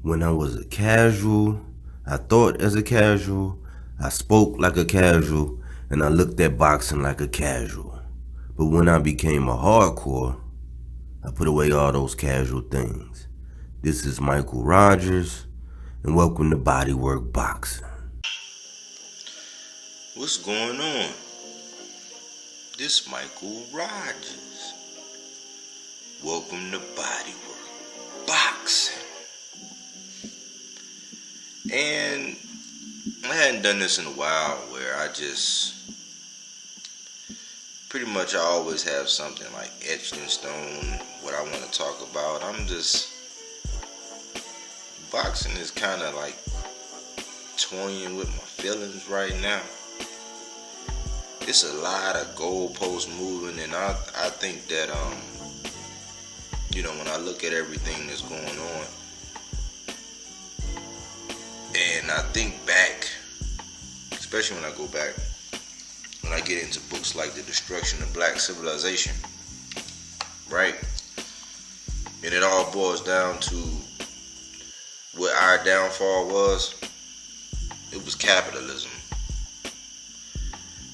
When I was a casual, I thought as a casual, I spoke like a casual, and I looked at boxing like a casual. But when I became a hardcore, I put away all those casual things. This is Michael Rogers, and welcome to Bodywork Boxing. What's going on? This Michael Rogers. Welcome to Bodywork Boxing. And I hadn't done this in a while where I just pretty much I always have something like etched in stone what I want to talk about. Boxing is kind of like toying with my feelings right now. It's a lot of goalposts moving, and I think that when I look at everything that's going on, and I think back, especially when I get into books like The Destruction of Black Civilization, right? And it all boils down to what our downfall was. It was capitalism.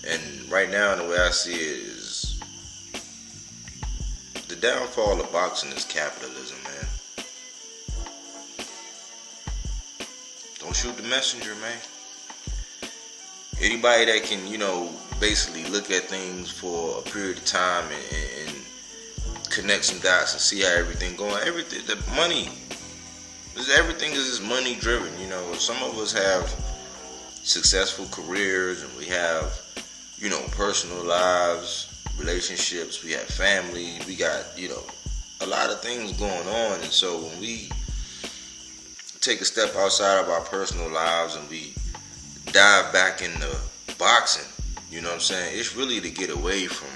And right now, the way I see it is the downfall of boxing is capitalism, man. Don't shoot the messenger, man. Anybody that can, basically look at things for a period of time and connect some dots and see how everything going. Everything is just money driven. Some of us have successful careers and we have, personal lives, relationships, we have family, we got, a lot of things going on. And so when we take a step outside of our personal lives and we dive back into boxing, it's really to get away from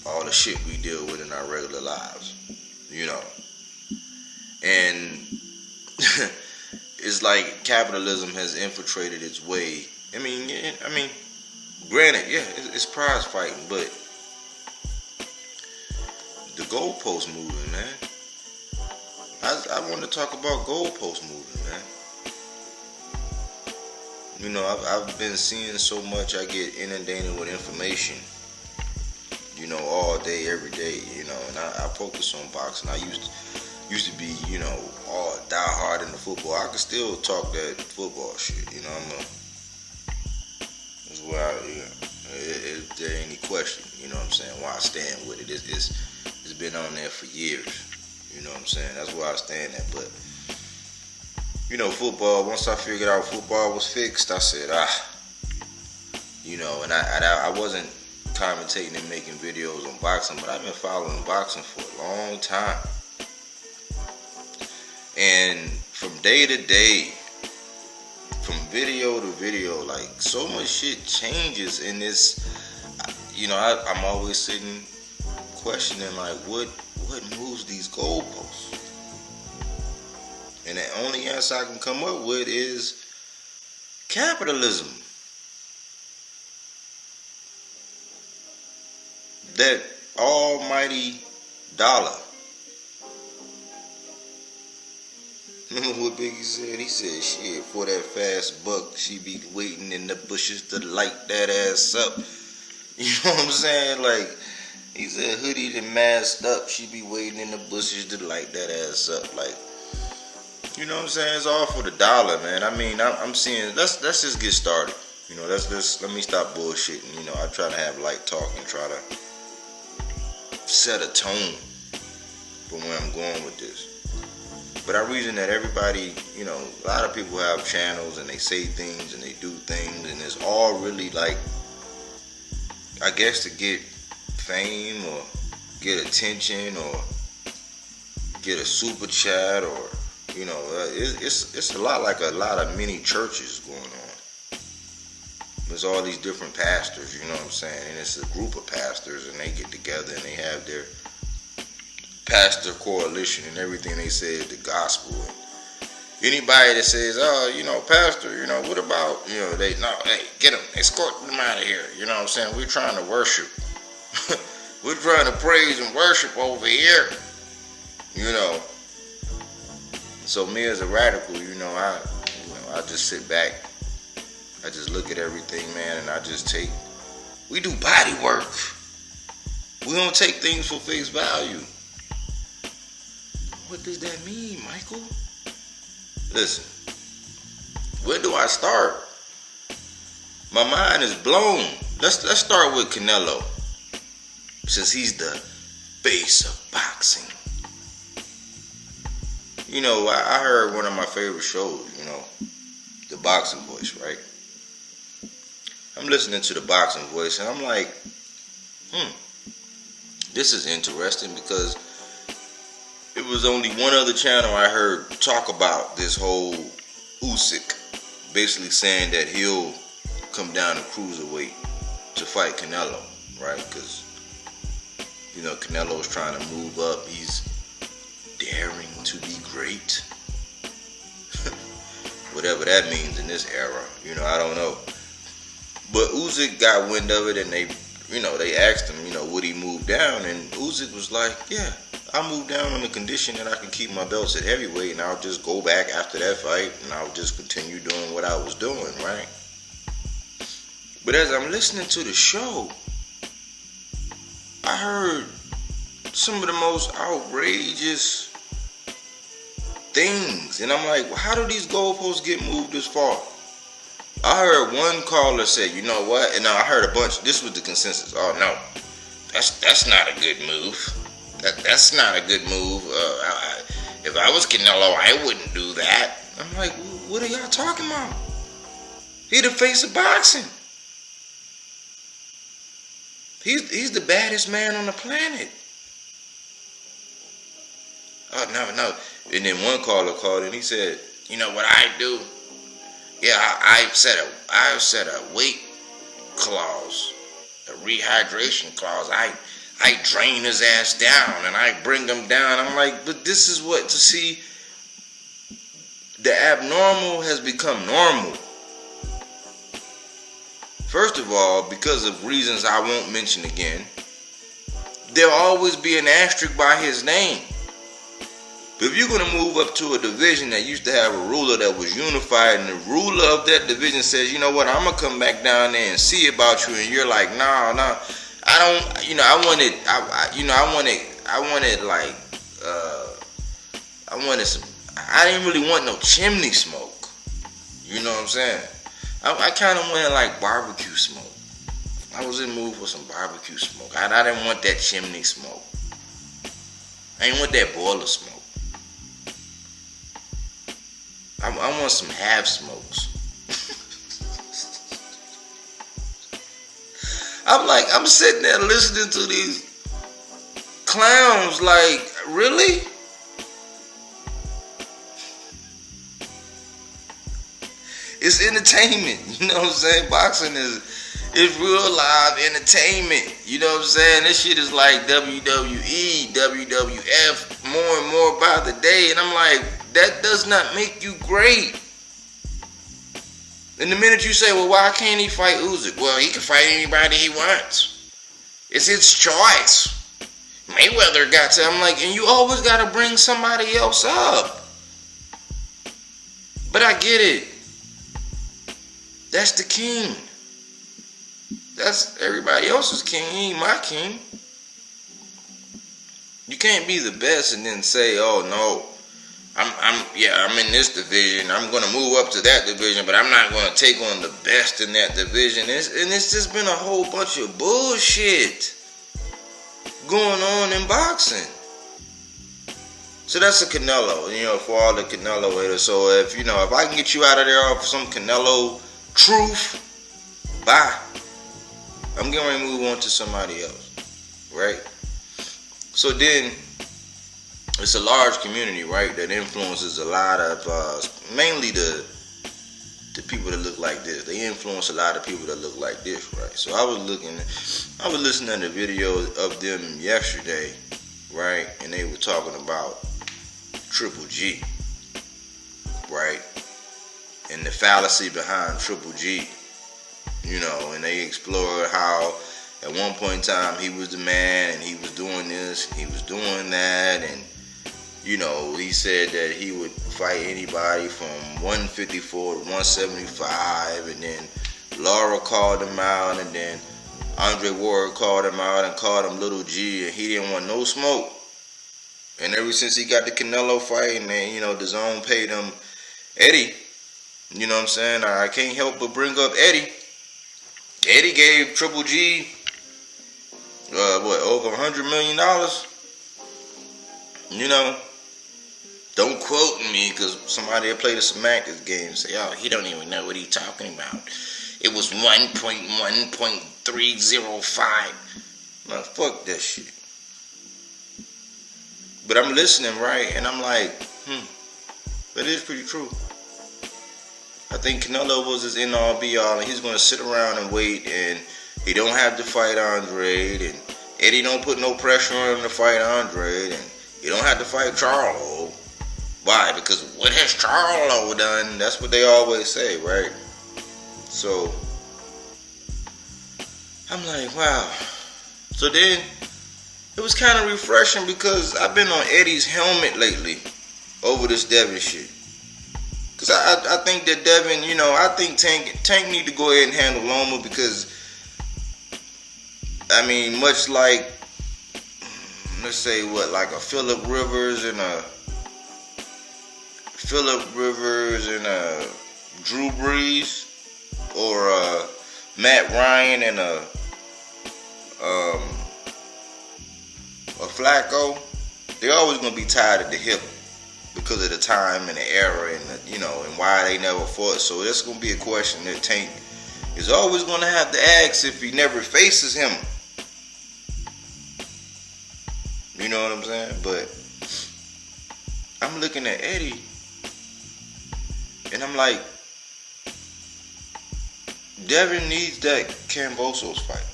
all the shit we deal with in our regular lives, and it's like capitalism has infiltrated its way. Granted, yeah, it's prize fighting, but the goalpost moving, man. I want to talk about goalpost moving, man. I've been seeing so much. I get inundated with information, all day, every day, and I focus on boxing. I used to be, all die hard in the football. I can still talk that football shit, that's where if there ain't any question, why I stand with it. It's been on there for years, that's where I stand at. But football, once I figured out football was fixed, I said, and I wasn't commentating and making videos on boxing, but I've been following boxing for a long time. And from day to day, from video to video, like so much shit changes in this. I'm always sitting questioning like what moves these goalposts. And the only answer I can come up with is capitalism. That almighty dollar. Remember what Biggie said? He said, shit, for that fast buck, she be waiting in the bushes to light that ass up. You know what I'm saying? Like, he said, hoodied and masked up, she be waiting in the bushes to light that ass up. Like, you know what I'm saying? It's all for the dollar, man. I'm seeing, let's just get started. Let me stop bullshitting. I try to have light talk and try to set a tone for where I'm going with this. But I reason that everybody, a lot of people have channels and they say things and they do things, and it's all really like, I guess, to get fame or get attention or get a super chat, or it's a lot like a lot of mini churches going on. There's all these different pastors, you know what I'm saying, and it's a group of pastors and they get together and they have their pastor coalition and everything they say is the gospel. And anybody that says, pastor, what about, hey, get them, escort them out of here. You know what I'm saying? We're trying to worship. We're trying to praise and worship over here. So me as a radical, I just sit back. I just look at everything, man, and I just take. We do body work. We don't take things for face value. What does that mean, Michael? Listen, where do I start? My mind is blown. Let's start with Canelo, since he's the face of boxing. I heard one of my favorite shows, the Boxing Voice, right? I'm listening to the Boxing Voice, and I'm like, this is interesting, because it was only one other channel I heard talk about this whole Usyk, basically saying that he'll come down to cruiserweight to fight Canelo, right? Because, Canelo's trying to move up. He's daring to be great. Whatever that means in this era, I don't know. But Usyk got wind of it, and they asked him, would he move down? And Usyk was like, yeah, I'll move down on the condition that I can keep my belts at heavyweight, and I'll just go back after that fight, and I'll just continue doing what I was doing, right? But as I'm listening to the show, I heard some of the most outrageous things, and I'm like, well, how do these goalposts get moved this far? I heard one caller say, you know what? And I heard a bunch. This was the consensus. Oh no, that's not a good move. That's not a good move. If I was Canelo, I wouldn't do that. I'm like, what are y'all talking about? He the face of boxing. He's the baddest man on the planet. Oh no. And then one caller called and he said, you know what I do? Yeah, I've set a weight clause, a rehydration clause. I drain his ass down and I bring him down. I'm like, but this is what, to see, the abnormal has become normal. First of all, because of reasons I won't mention again, there'll always be an asterisk by his name. But if you're going to move up to a division that used to have a ruler that was unified, and the ruler of that division says, you know what, I'm going to come back down there and see about you, and you're like, no, I don't, I didn't really want no chimney smoke. You know what I'm saying? I kind of wanted like barbecue smoke. I was in the mood for some barbecue smoke. I didn't want that chimney smoke. I didn't want that boiler smoke. I want some half smokes. I'm sitting there listening to these clowns like, really? It's entertainment, you know what I'm saying? Boxing is real live entertainment, you know what I'm saying? This shit is like WWE, WWF, more and more by the day, and I'm like, that does not make you great. And the minute you say, well, why can't he fight Usyk? Well, he can fight anybody he wants. It's his choice. Mayweather got to. I'm like, and you always got to bring somebody else up. But I get it. That's the king. That's everybody else's king. He ain't my king. You can't be the best and then say, oh no, I'm in this division. I'm gonna move up to that division, but I'm not gonna take on the best in that division. It's just been a whole bunch of bullshit going on in boxing. So that's a Canelo, for all the Canelo haters. So if I can get you out of there off some Canelo truth, bye. I'm getting ready to move on to somebody else, right? So then, it's a large community, right, that influences a lot of, mainly the people that look like this. They influence a lot of people that look like this, right? So I was listening to the video of them yesterday, right, and they were talking about Triple G, right, and the fallacy behind Triple G, and they explored how at one point in time he was the man and he was doing this and he was doing that, and He said that he would fight anybody from 154 to 175, and then Laura called him out, and then Andre Ward called him out and called him Little G, and he didn't want no smoke. And ever since he got the Canelo fight, and then, the zone paid him Eddie, you know what I'm saying? I can't help but bring up Eddie. Eddie gave Triple G, over $100 million? Don't quote me, because somebody that played a semantics game and say, oh, he don't even know what he's talking about. It was 1.1.305. Man, fuck that shit. But I'm listening, right? And I'm like, that is pretty true. I think Canelo was his end all be all, and he's going to sit around and wait, and he don't have to fight Andre, and Eddie don't put no pressure on him to fight Andre, and he don't have to fight Charlo. Why? Because what has Charlo done? That's what they always say, right? So, I'm like, wow. So then, it was kind of refreshing because I've been on Eddie's helmet lately over this Devin shit. Because I think that Devin, I think Tank need to go ahead and handle Loma because, much like, let's say like a Phillip Rivers and a Drew Brees, or Matt Ryan and a Flacco, they're always gonna be tied at the hip because of the time and the era and and why they never fought. So that's gonna be a question that Tank is always gonna have to ask if he never faces him. You know what I'm saying? But I'm looking at Eddie and I'm like, Devin needs that Kambosos fight.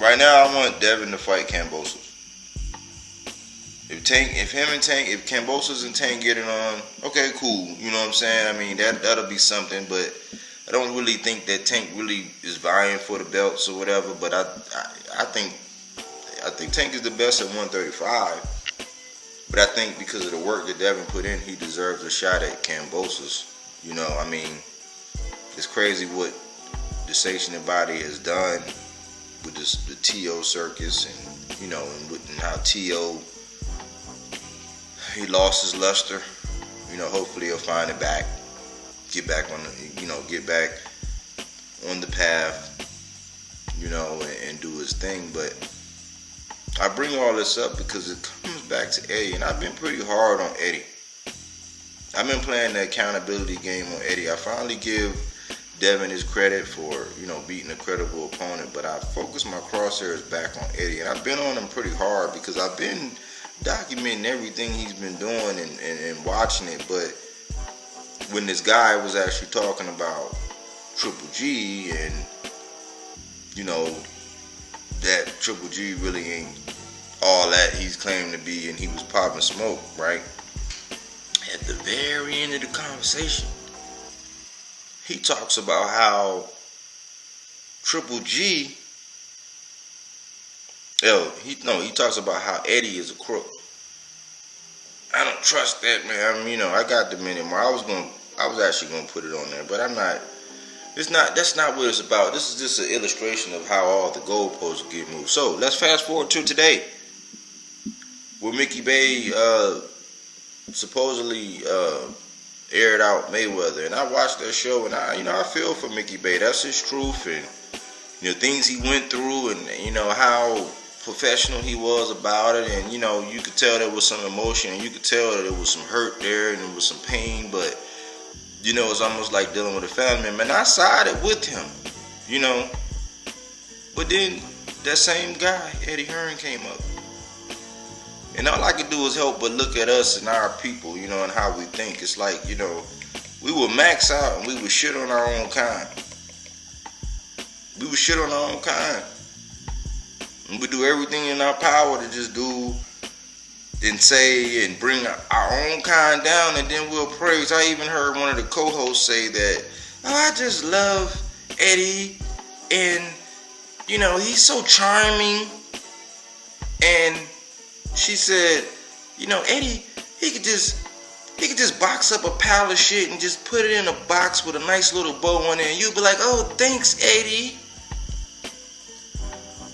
Right now, I want Devin to fight Kambosos. If Kambosos and Tank get it on, okay, cool. You know what I'm saying? That'll be something. But I don't really think that Tank really is vying for the belts or whatever. But I think Tank is the best at 135. But I think because of the work that Devin put in, he deserves a shot at Kambosos. It's crazy what the sanctioning body has done with the TO circus, and and how TO, he lost his luster. Hopefully he'll find it back, get back on the path, and do his thing. But I bring all this up because it comes back to Eddie, and I've been pretty hard on Eddie. I've been playing the accountability game on Eddie. I finally give Devin his credit for, beating a credible opponent, but I focus my crosshairs back on Eddie, and I've been on him pretty hard because I've been documenting everything he's been doing and watching it. But when this guy was actually talking about Triple G and, that Triple G really ain't all that he's claimed to be, and he was popping smoke, right? At the very end of the conversation, he talks about how Triple G, he talks about how Eddie is a crook. I don't trust that, man. I got the minute more. I was actually gonna put it on there, but I'm not. That's not what it's about. This is just an illustration of how all the goalposts get moved. So let's fast forward to today, where Mickey Bay supposedly aired out Mayweather, and I watched that show, and I feel for Mickey Bay. That's his truth, and things he went through, and how professional he was about it, and you could tell there was some emotion, and you could tell that there was some hurt there, and there was some pain, but it's almost like dealing with a family member. And I sided with him, but then that same guy, Eddie Hearn, came up. And all I could do is help but look at us and our people, and how we think. It's like, we would max out and we would shit on our own kind. And we do everything in our power to just do and say and bring our own kind down, and then we'll praise. I even heard one of the co-hosts say that, I just love Eddie, and, he's so charming. And she said, Eddie, he could just box up a pile of shit and just put it in a box with a nice little bow on it, and you'd be like, oh, thanks, Eddie.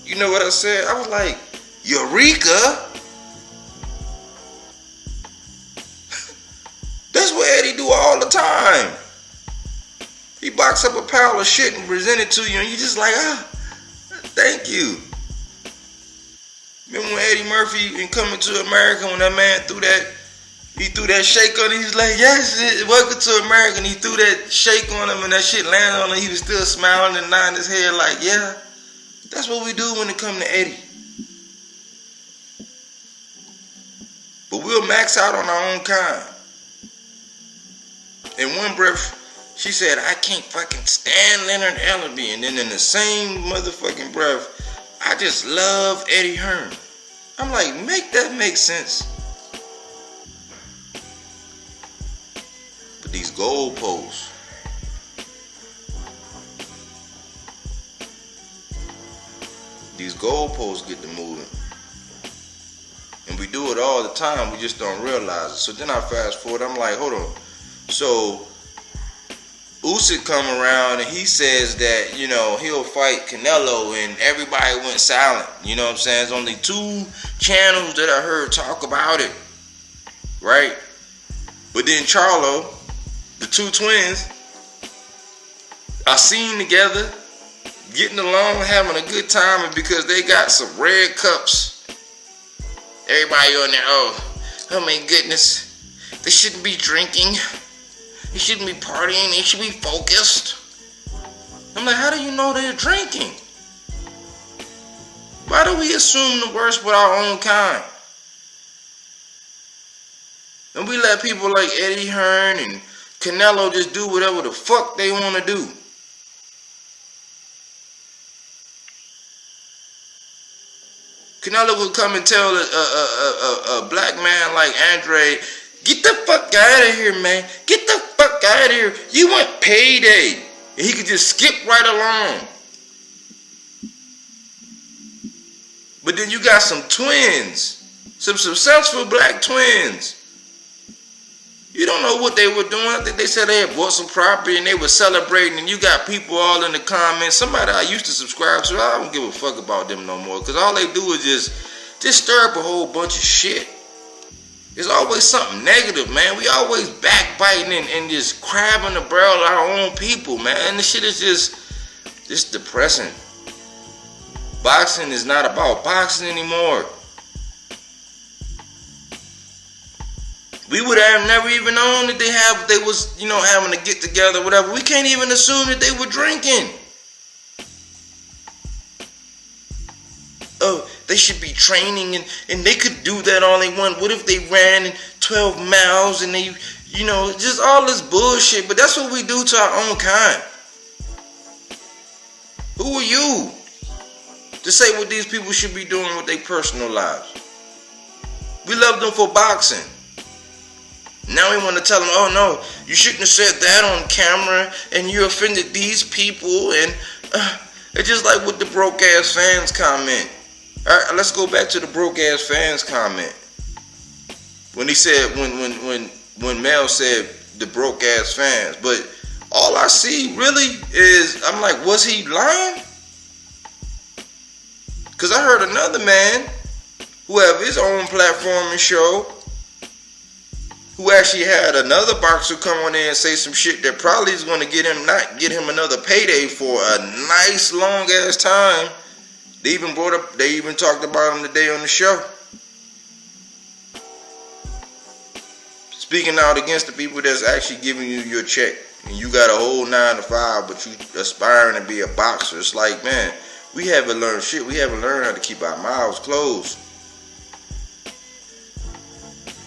You know what I said? I was like, Eureka? That's what Eddie do all the time. He box up a pile of shit and present it to you, and you just like, thank you. Remember when Eddie Murphy in Coming to America, when that man threw that shake on him, he was like, yes, welcome to America, and he threw that shake on him, and that shit landed on him, he was still smiling and nodding his head like, yeah, that's what we do when it comes to Eddie. But we'll max out on our own kind. In one breath, she said, I can't fucking stand Leonard Ellerby. And then in the same motherfucking breath, I just love Eddie Hearn. I'm like, make that make sense. But these goalposts. These goalposts get to moving. And we do it all the time, we just don't realize it. So then I fast forward, I'm like, hold on. So Usyk come around and he says that, he'll fight Canelo, and everybody went silent. You know what I'm saying? There's only 2 channels that I heard talk about it. Right? But then Charlo, the 2 twins, are seen together, getting along, having a good time, and because they got some red cups, everybody on there, oh my goodness, they shouldn't be drinking. They shouldn't be partying. They should be focused. I'm like, how do you know they're drinking? Why do we assume the worst with our own kind? And we let people like Eddie Hearn and Canelo just do whatever the fuck they want to do. Canelo would come and tell a black man like Andre, get the fuck out of here, man. Get the fuck out of here. You want payday. And he could just skip right along. But then you got some twins. Some successful black twins. You don't know what they were doing. I think they said they had bought some property and they were celebrating, and you got people all in the comments. Somebody I used to subscribe to, I don't give a fuck about them no more, because all they do is just stir up a whole bunch of shit. There's always something negative, man. We always backbiting and just crabbing the barrel of our own people, man. And this shit is just depressing. Boxing is not about boxing anymore. We would have never even known that they was, having to get together, whatever. We can't even assume that they were drinking. Oh, they should be training and they could do that all they want. What if they ran 12 miles and they, just all this bullshit. But that's what we do to our own kind. Who are you to say what these people should be doing with their personal lives? We love them for boxing. Now we want to tell them, oh no, you shouldn't have said that on camera and you offended these people. And it's just like with the broke ass fans comment. Alright, let's go back to the broke ass fans comment. When he said, when Mel said the broke ass fans. But all I see really is, I'm like, was he lying? Because I heard another man who have his own platform and show, who actually had another boxer come on there and say some shit that probably is going to not get him another payday for a nice long ass time. They even talked about him today on the show. Speaking out against the people that's actually giving you your check. And you got a whole 9 to 5, but you aspiring to be a boxer. It's like, man, we haven't learned shit. We haven't learned how to keep our mouths closed.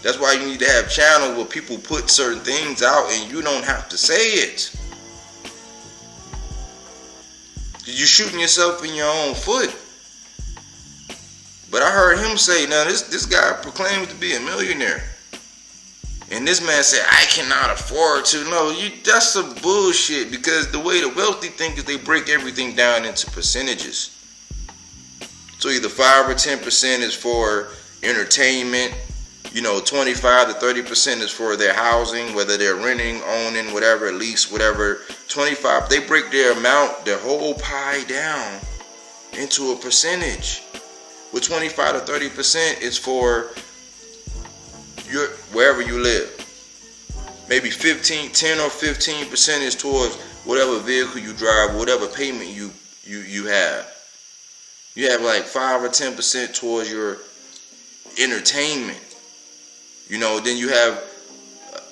That's why you need to have channels where people put certain things out and you don't have to say it. You're shooting yourself in your own foot. But I heard him say, now this guy proclaims to be a millionaire. And this man said, I cannot afford to. No, that's some bullshit, because the way the wealthy think is they break everything down into percentages. So either 5 or 10% is for entertainment. 25 to 30% is for their housing, whether they're renting, owning, whatever, lease, whatever. 25, they break their whole pie down into a percentage. With 25 to 30% is for wherever you live. Maybe 10 or 15% is towards whatever vehicle you drive, whatever payment you have. You have like 5 or 10% towards your entertainment. Then you have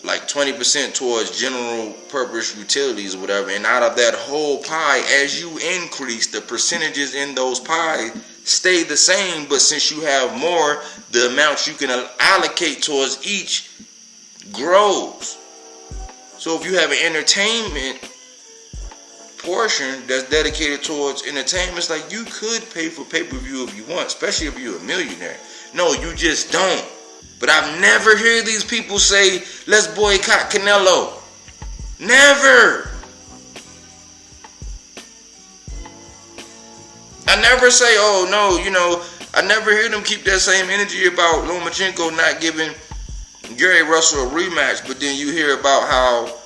like 20% towards general purpose utilities or whatever. And out of that whole pie, as you increase, the percentages in those pies stay the same. But since you have more, the amounts you can allocate towards each grows. So if you have an entertainment portion that's dedicated towards entertainment, it's like you could pay for pay-per-view if you want, especially if you're a millionaire. No, you just don't. But I've never heard these people say, let's boycott Canelo. Never. I never say, oh no, I never hear them keep that same energy about Lomachenko not giving Gary Russell a rematch, but then you hear about how,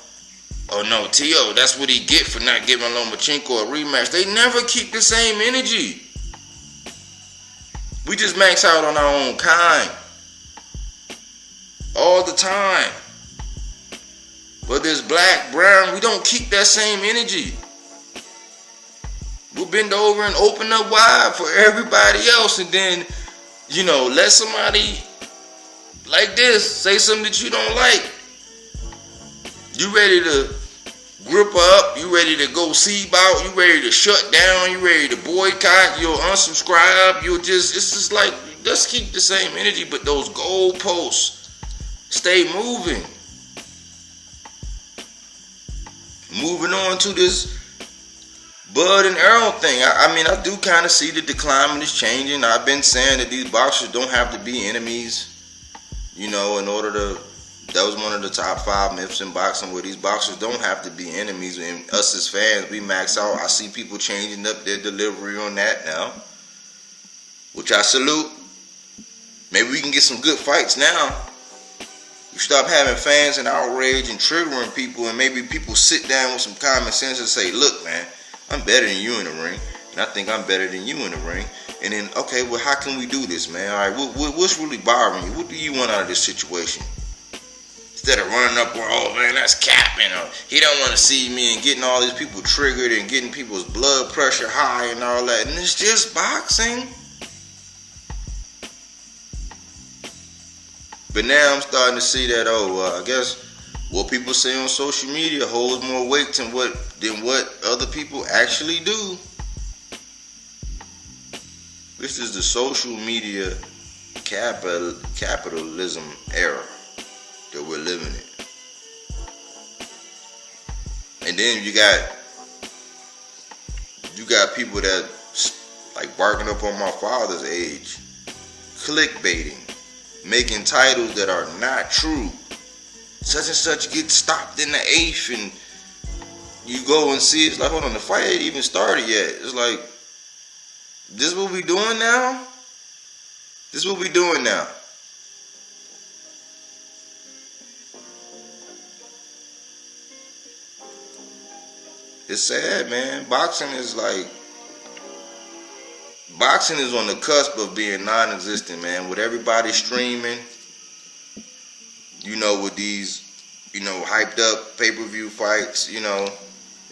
oh no, T.O., that's what he get for not giving Lomachenko a rematch. They never keep the same energy. We just max out on our own kind. All the time. Whether it's black, brown, we don't keep that same energy. We'll bend over and open up wide for everybody else, and then, let somebody like this say something that you don't like. You ready to grip up, you ready to go see about, you ready to shut down, you ready to boycott, you'll unsubscribe, it's just like, let's keep the same energy, but those goalposts stay moving. Moving on to this Bud and Errol thing. I do kind of see the decline is changing. I've been saying that these boxers don't have to be enemies, in order to. That was one of the top 5 myths in boxing, where these boxers don't have to be enemies. And us as fans, we max out. I see people changing up their delivery on that now, which I salute. Maybe we can get some good fights now. You stop having fans and outrage and triggering people, and maybe people sit down with some common sense and say, look, man, I'm better than you in the ring, and I think I'm better than you in the ring. And then, okay, well, how can we do this, man? All right, what's really bothering you? What do you want out of this situation? Instead of running up, oh, man, that's capping, or he don't want to see me, and getting all these people triggered and getting people's blood pressure high and all that. And it's just boxing. But now I'm starting to see that, I guess what people say on social media holds more weight than what other people actually do. This is the social media capitalism era that we're living in. And then you got people that like barking up on my father's age, clickbaiting, making titles that are not true. Such and such gets stopped in the 8th, and you go and see it's like, hold on, the fight ain't even started yet. It's like, this is what we doing now? This is what we doing now. It's sad, man. Boxing is on the cusp of being non-existent, man. With everybody streaming, with these, hyped up pay-per-view fights,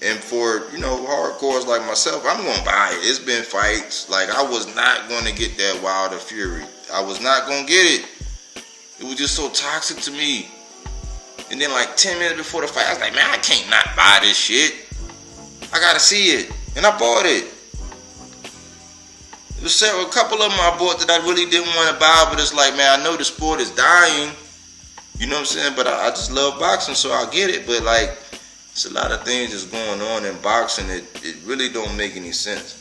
and for, hardcores like myself, I'm going to buy it. It's been fights. Like, I was not going to get that Wilder Fury. I was not going to get it. It was just so toxic to me. And then like 10 minutes before the fight, I was like, man, I can't not buy this shit. I got to see it. And I bought it. There's a couple of them I bought that I really didn't want to buy, but it's like, man, I know the sport is dying. You know what I'm saying? But I just love boxing, so I'll get it. But like, it's a lot of things that's going on in boxing that it really don't make any sense.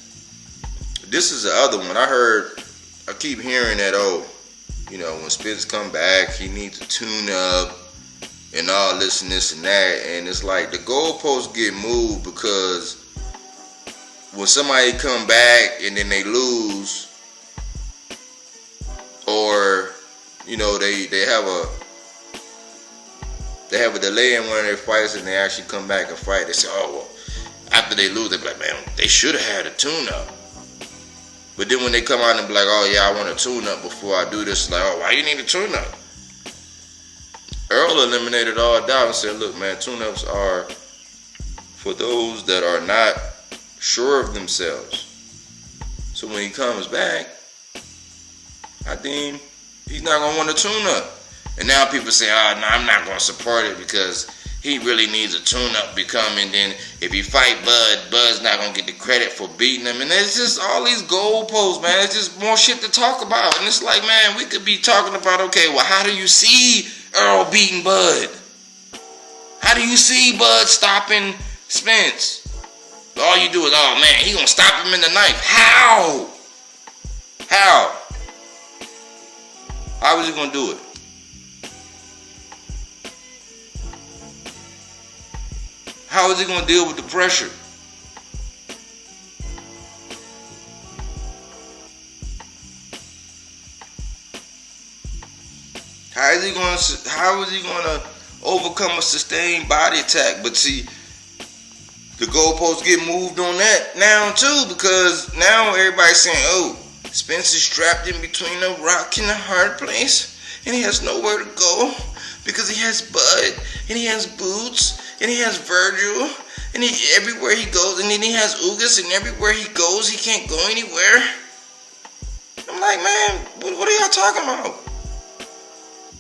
This is the other one. I keep hearing that, when Spence come back, he needs to tune up and all this and this and that. And it's like the goalposts get moved because when somebody come back and then they lose, or they have a delay in one of their fights, and they actually come back and fight. They say, oh well, after they lose, they be like, man, they should have had a tune-up. But then when they come out and be like, oh yeah, I want a tune-up before I do this, like, oh, why you need a tune-up? Earl eliminated all doubt and said, look, man, tune-ups are for those that are not sure of themselves. So when he comes back, I deem he's not going to want a tune-up. And now people say, oh, no, I'm not going to support it because he really needs a tune-up becoming. Then if he fight Bud's not going to get the credit for beating him. And it's just all these goalposts, man. It's just more shit to talk about. And it's like, man, we could be talking about, okay, well, how do you see Earl beating Bud? How do you see Bud stopping Spence? All you do is, oh, man, he going to stop him in the knife. How? How is he going to do it? How is he going to deal with the pressure? How is he going to overcome a sustained body attack? But see, the goalposts get moved on that now too, because now everybody's saying, oh, Spence is trapped in between a rock and a hard place, and he has nowhere to go because he has Bud, and he has Boots, and he has Virgil, and everywhere he goes, and then he has Ugas, and everywhere he goes, he can't go anywhere. I'm like, man, what are y'all talking about?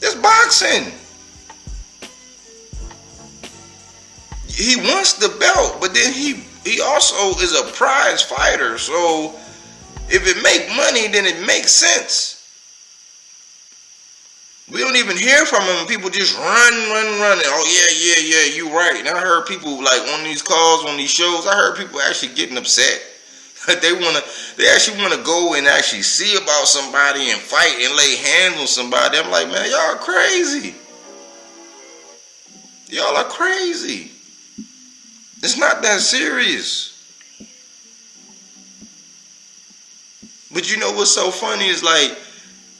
It's boxing. He wants the belt, but then he also is a prize fighter. So if it make money, then it makes sense. We don't even hear from him. People just run. Oh yeah, you right. And I heard people like on these calls, on these shows, I heard people actually getting upset. They actually wanna go and actually see about somebody and fight and lay hands on somebody. I'm like, man, y'all crazy. Y'all are crazy. It's not that serious. But you know what's so funny is like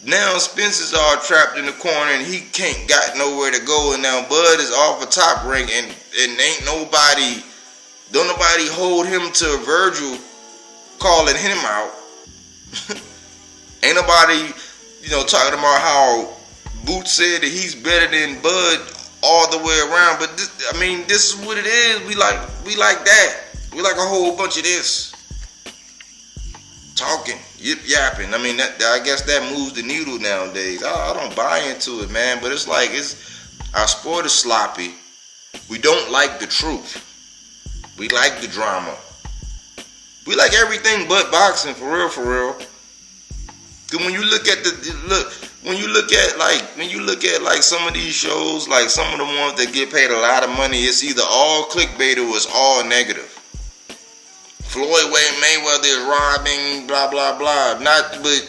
now Spence is all trapped in the corner and he got nowhere to go, and now Bud is off the top ring and don't nobody hold him to Virgil calling him out. Ain't nobody, talking about how Boots said that he's better than Bud all the way around. But this is what it is. We like that. We like a whole bunch of this. Talking, yapping. I guess that moves the needle nowadays. I don't buy into it, man. But it's like our sport is sloppy. We don't like the truth. We like the drama. We like everything but boxing, for real. Cause when you look at some of these shows, like some of the ones that get paid a lot of money, it's either all clickbait or it's all negative. Floyd Mayweather is robbing, blah blah blah. But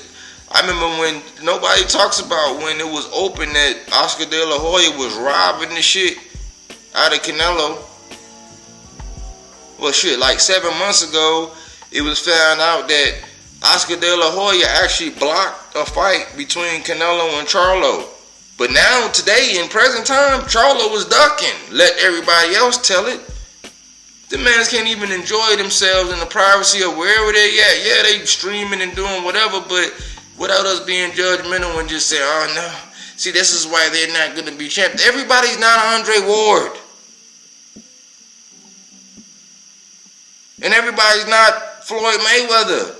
I remember when nobody talks about when it was open that Oscar De La Hoya was robbing the shit out of Canelo. Well, shit, like 7 months ago, it was found out that Oscar De La Hoya actually blocked a fight between Canelo and Charlo. But now, today, in present time, Charlo was ducking. Let everybody else tell it. The mans can't even enjoy themselves in the privacy of wherever they at. Yeah, they streaming and doing whatever, but without us being judgmental and just say, oh no, see, this is why they're not going to be champions. Everybody's not Andre Ward. And everybody's not Floyd Mayweather.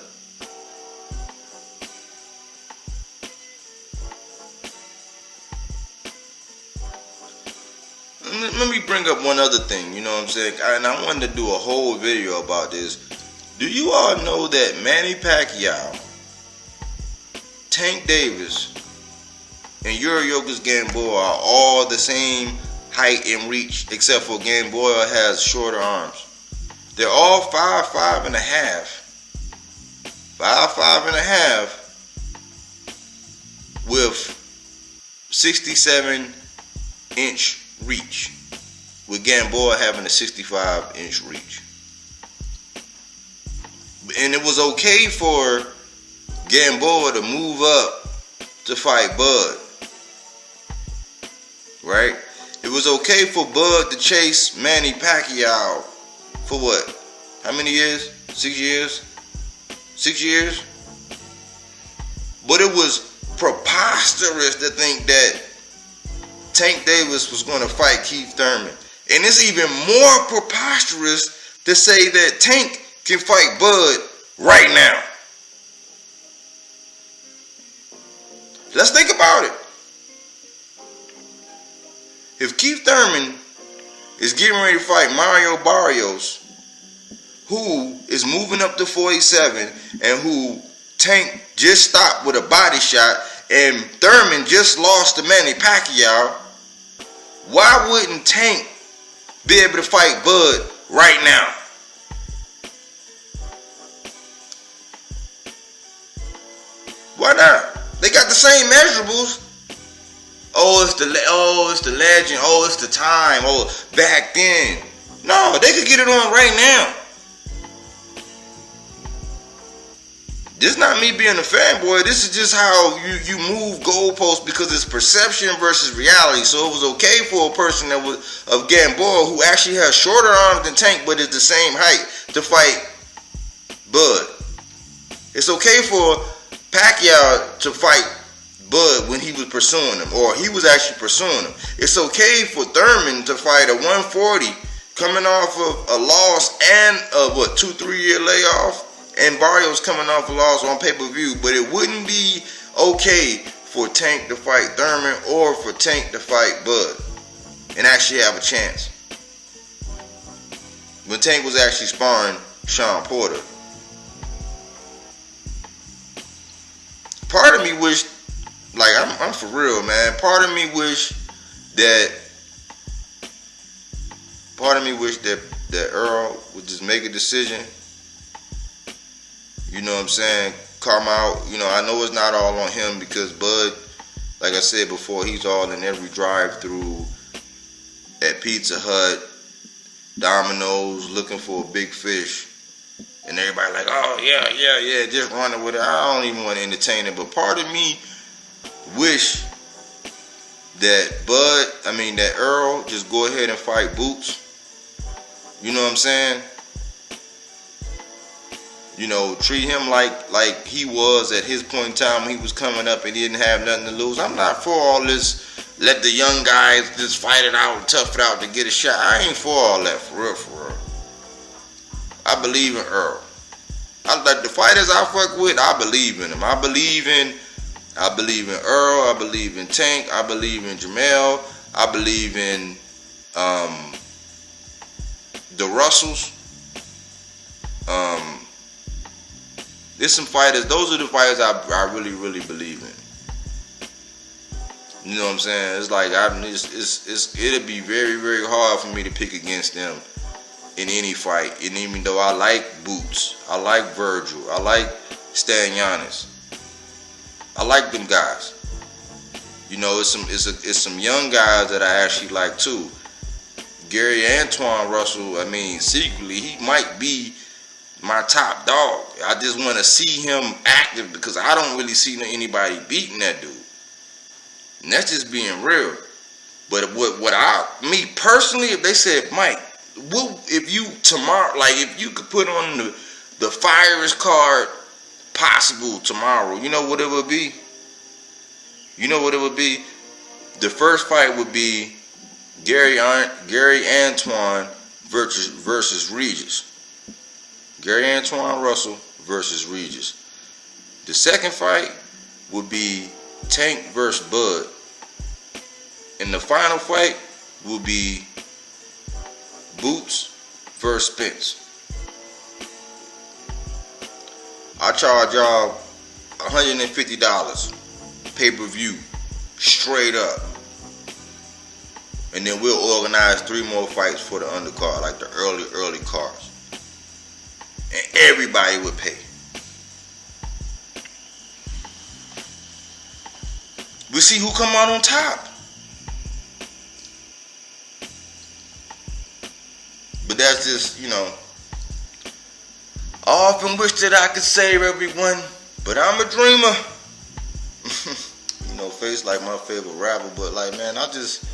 Let me bring up one other thing, you know what I'm saying? And I wanted to do a whole video about this. Do you all know that Manny Pacquiao, Tank Davis, and Yuriorkis Gamboa are all the same height and reach, except for Gamboa has shorter arms? They're all 5'5" and a half. 5'5" and a half with 67-inch reach, with Gamboa having a 65-inch reach. And it was okay for Gamboa to move up to fight Bud. right? It was okay for Bud to chase Manny Pacquiao for what? How many years? 6 years? 6 years? But it was preposterous to think that Tank Davis was going to fight Keith Thurman. And it's even more preposterous to say that Tank can fight Bud right now. Let's think about it. If Keith Thurman is getting ready to fight Mario Barrios, who is moving up to 47 and who Tank just stopped with a body shot, and Thurman just lost to Manny Pacquiao, why wouldn't Tank be able to fight Bud right now? Why not? They got the same measurables. Oh, it's the legend. Oh, it's the time. Oh, back then. No, they could get it on right now. This is not me being a fanboy. This is just how you move goalposts, because it's perception versus reality. So it was okay for a person that was of Gamboa, who actually has shorter arms than Tank but is the same height, to fight Bud. It's okay for Pacquiao to fight Bud when he was pursuing him, or he was actually pursuing him. It's okay for Thurman to fight a 140 coming off of a loss and a 2-3 year layoff, and Barrios coming off a loss on pay-per-view. But it wouldn't be okay for Tank to fight Thurman or for Tank to fight Bud and actually have a chance, when Tank was actually sparring Sean Porter. Part of me wished, like, I'm for real, man. Part of me wish that Earl would just make a decision. You know what I'm saying? Come out. You know, I know it's not all on him, because Bud, like I said before, he's all in every drive-through at Pizza Hut, Domino's, looking for a big fish. And everybody like, oh, yeah, just running with it. I don't even want to entertain it. But part of me wish that Earl just go ahead and fight Boots. You know what I'm saying? You know, treat him like he was at his point in time when he was coming up and he didn't have nothing to lose. I'm not for all this, let the young guys just fight it out and tough it out to get a shot. I ain't for all that, for real. I believe in Earl. Like the fighters I fuck with, I believe in them. I believe in Earl. I believe in Tank. I believe in Jamel. I believe in the Russells. There's some fighters. Those are the fighters I really believe in. You know what I'm saying? It's like it'll be very hard for me to pick against them in any fight. And even though I like Boots, I like Virgil, I like Stan Giannis, I like them guys. You know, it's some young guys that I actually like too. Gary Antoine Russell, I mean, secretly he might be my top dog. I just want to see him active, because I don't really see anybody beating that dude. And that's just being real. But me personally, if they said, Mike, if you tomorrow, like if you could put on the fierest card possible tomorrow, you know what it would be? You know what it would be? The first fight would be Gary Antoine versus Regis. Gary Antoine Russell versus Regis. The second fight would be Tank versus Bud. And the final fight will be Boots versus Spence. I charge y'all $150 pay-per-view straight up. And then we'll organize 3 more fights for the undercard, like the early cards. And everybody would pay. We'll see who come out on top. But that's just, you know, I often wish that I could save everyone, but I'm a dreamer. You know, Face like my favorite rapper, but like, man, I just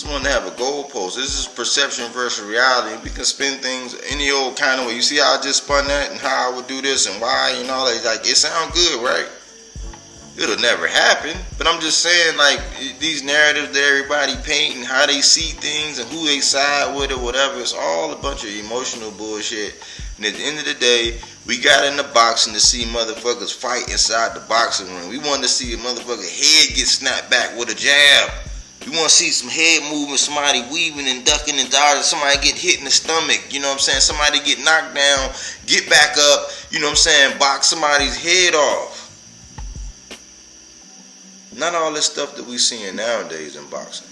just want to have a goalpost. This is perception versus reality. We can spin things any old kind of way. You see how I just spun that and how I would do this and why and all that. Like, it sounds good, right? It'll never happen. But I'm just saying, like, these narratives that everybody painting, how they see things and who they side with or whatever, it's all a bunch of emotional bullshit. And at the end of the day, we got in the boxing to see motherfuckers fight inside the boxing ring. We wanted to see a motherfucker head get snapped back with a jab. We want to see some head movement, somebody weaving and ducking and dodging, somebody get hit in the stomach, you know what I'm saying? Somebody get knocked down, get back up, you know what I'm saying? Box somebody's head off. Not all this stuff that we seeing nowadays in boxing.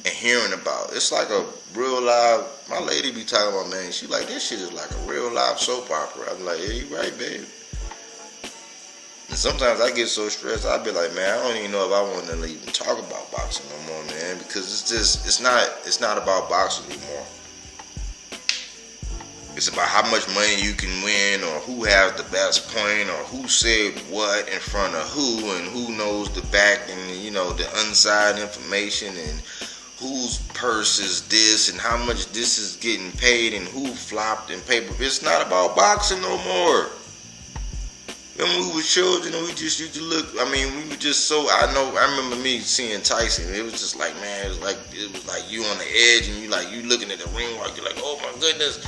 And hearing about. It's like a real live, my lady be talking about, man, she like, this shit is like a real live soap opera. I'm like, yeah, you right, babe. And sometimes I get so stressed, I be like, man, I don't even know if I want to even talk about boxing no more, man, because it's not about boxing anymore. It's about how much money you can win, or who has the best point, or who said what in front of who, and who knows the back and, you know, the inside information, and whose purse is this, and how much this is getting paid, and who flopped in paper. It's not about boxing no more. When we were children, we just used to look. I mean, we were just so. I remember me seeing Tyson. It was just like, man, it was like you on the edge, and you looking at the ring while you're like, oh my goodness,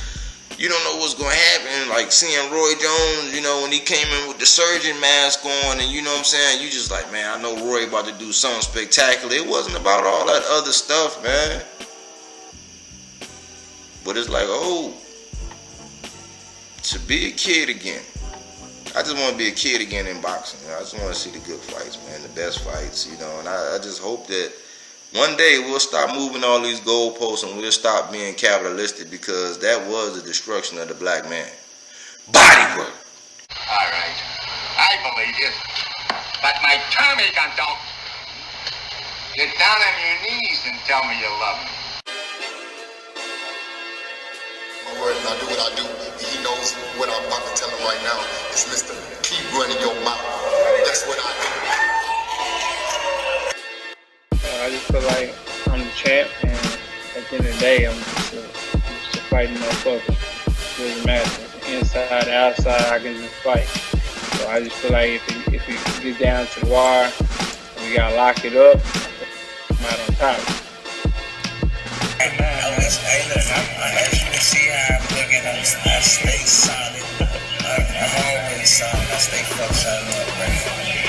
you don't know what's gonna happen. Like seeing Roy Jones, you know, when he came in with the surgeon mask on, and you know what I'm saying, you just like, man, I know Roy about to do something spectacular. It wasn't about all that other stuff, man. But it's like, oh, to be a kid again. I just want to be a kid again in boxing. I just want to see the good fights, man, the best fights, you know. And I just hope that one day we'll stop moving all these goalposts and we'll stop being capitalistic, because that was the destruction of the black man. Body work. All right, I believe you, but my Tommy don't. Get down on your knees and tell me you love me. My word, I do what I do. He knows what I'm about to tell him right now. It's Mr. Keep running your mouth. That's what I do. I just feel like I'm the champ, and at the end of the day, I'm just a fighting motherfucker. It doesn't matter. Inside, outside, I can just fight. So I just feel like if it gets down to the wire, we gotta lock it up, I'm out on top. As you can see how I'm looking, I stay solid. I'm always solid. I stay fuck solid on the ring.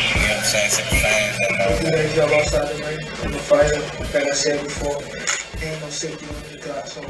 You know what I'm saying? To the fans that know. Today's job outside the ring. I'm a fighter. Like I said before, ain't no safety on the clock, so